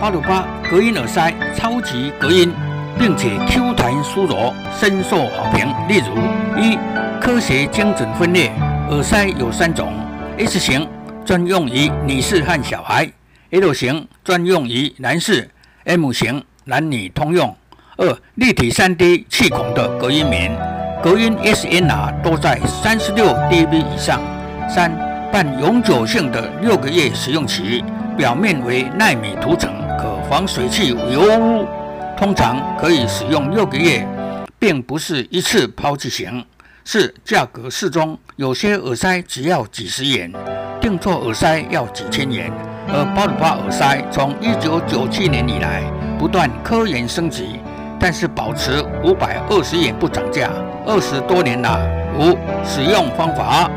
868隔音耳塞超级隔音，并且 Q 弹舒柔，深受好评。例如：一、科学精准分类，耳塞有3种 ：S 型专用于女士和小孩 ，L 型专用于男士 ，M 型男女通用。2、立体3D 气孔的隔音棉，隔音 SNR 都在36 dB 以上。3、半永久性的6个月使用期，表面为奈米涂层，可防水汽油污，通常可以使用6个月，并不是一次抛弃型。4、价格适中，有些耳塞只要几十元，定做耳塞要几千元。而868耳塞从1997年以来不断科研升级，但是保持520元不涨价，20多年了。5、使用方法。